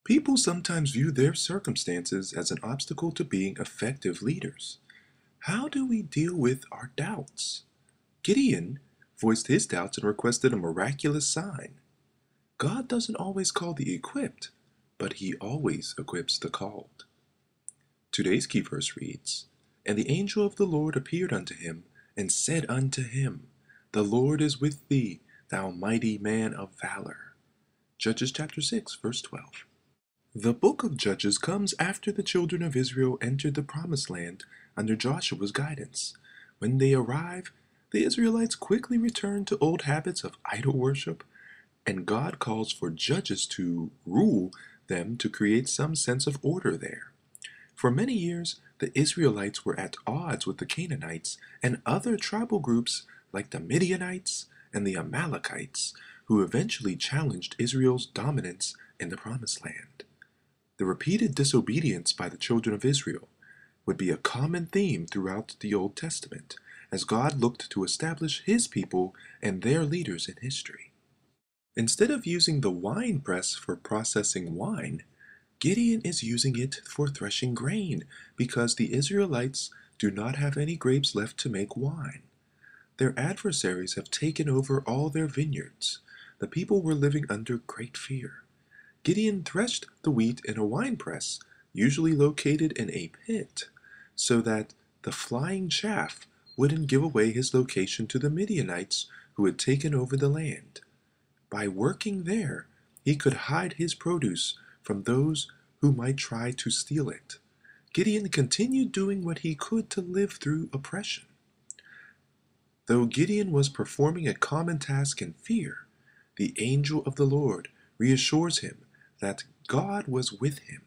People sometimes view their circumstances as an obstacle to being effective leaders. How do we deal with our doubts? Gideon voiced his doubts and requested a miraculous sign. God doesn't always call the equipped, but he always equips the called. Today's key verse reads, "And the angel of the Lord appeared unto him, and said unto him, The Lord is with thee, thou mighty man of valor." Judges chapter 6, verse 12. The book of Judges comes after the children of Israel entered the promised land under Joshua's guidance. When they arrive, the Israelites quickly return to old habits of idol worship, and God calls for judges to rule them to create some sense of order there. For many years, the Israelites were at odds with the Canaanites and other tribal groups like the Midianites and the Amalekites, who eventually challenged Israel's dominance in the Promised Land. The repeated disobedience by the children of Israel would be a common theme throughout the Old Testament, as God looked to establish his people and their leaders in history. Instead of using the wine press for processing wine, Gideon is using it for threshing grain because the Israelites do not have any grapes left to make wine. Their adversaries have taken over all their vineyards. The people were living under great fear. Gideon threshed the wheat in a winepress, usually located in a pit, so that the flying chaff wouldn't give away his location to the Midianites who had taken over the land. By working there, he could hide his produce from those who might try to steal it. Gideon continued doing what he could to live through oppression. Though Gideon was performing a common task in fear, the angel of the Lord reassures him that God was with him,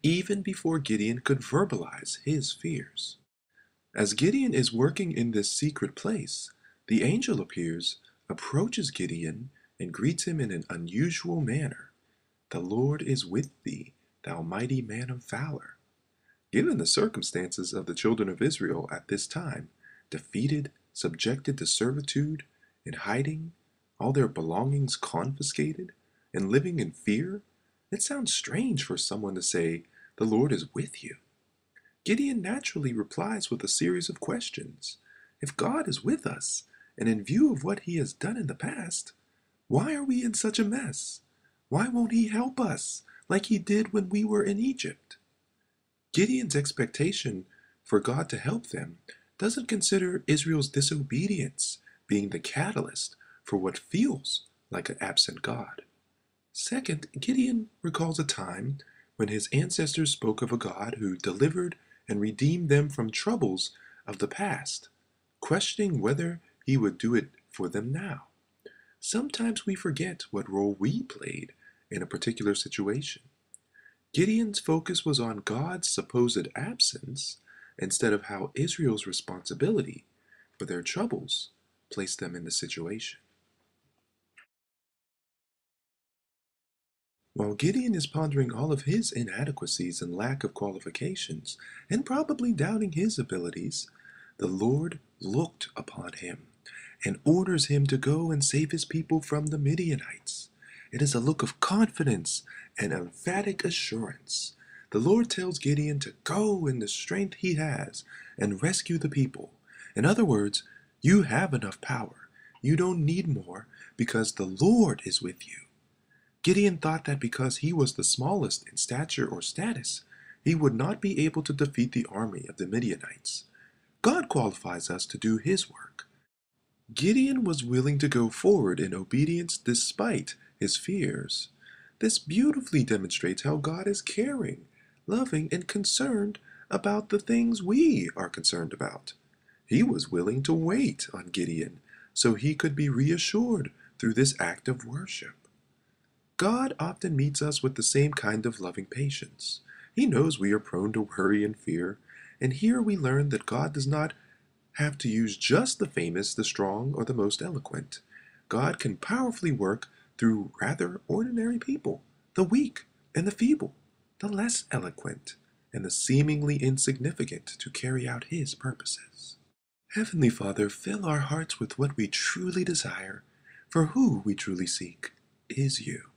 even before Gideon could verbalize his fears. As Gideon is working in this secret place, the angel appears, approaches Gideon, and greets him in an unusual manner. "The Lord is with thee, thou mighty man of valor." Given the circumstances of the children of Israel at this time, defeated, subjected to servitude, in hiding, all their belongings confiscated, and living in fear, it sounds strange for someone to say, "The Lord is with you." Gideon naturally replies with a series of questions. If God is with us, and in view of what he has done in the past, why are we in such a mess? Why won't he help us like he did when we were in Egypt? Gideon's expectation for God to help them doesn't consider Israel's disobedience being the catalyst for what feels like an absent God. Second, Gideon recalls a time when his ancestors spoke of a God who delivered and redeemed them from troubles of the past, questioning whether he would do it for them now. Sometimes we forget what role we played in a particular situation. Gideon's focus was on God's supposed absence instead of how Israel's responsibility for their troubles placed them in the situation. While Gideon is pondering all of his inadequacies and lack of qualifications, and probably doubting his abilities, the Lord looked upon him and orders him to go and save his people from the Midianites. It is a look of confidence and emphatic assurance. The Lord tells Gideon to go in the strength he has and rescue the people. In other words, you have enough power. You don't need more because the Lord is with you. Gideon thought that because he was the smallest in stature or status, he would not be able to defeat the army of the Midianites. God qualifies us to do his work. Gideon was willing to go forward in obedience despite his fears. This beautifully demonstrates how God is caring, loving, and concerned about the things we are concerned about. He was willing to wait on Gideon so he could be reassured through this act of worship. God often meets us with the same kind of loving patience. He knows we are prone to worry and fear, and here we learn that God does not have to use just the famous, the strong, or the most eloquent. God can powerfully work through rather ordinary people, the weak and the feeble, the less eloquent, and the seemingly insignificant to carry out his purposes. Heavenly Father, fill our hearts with what we truly desire, for who we truly seek is you.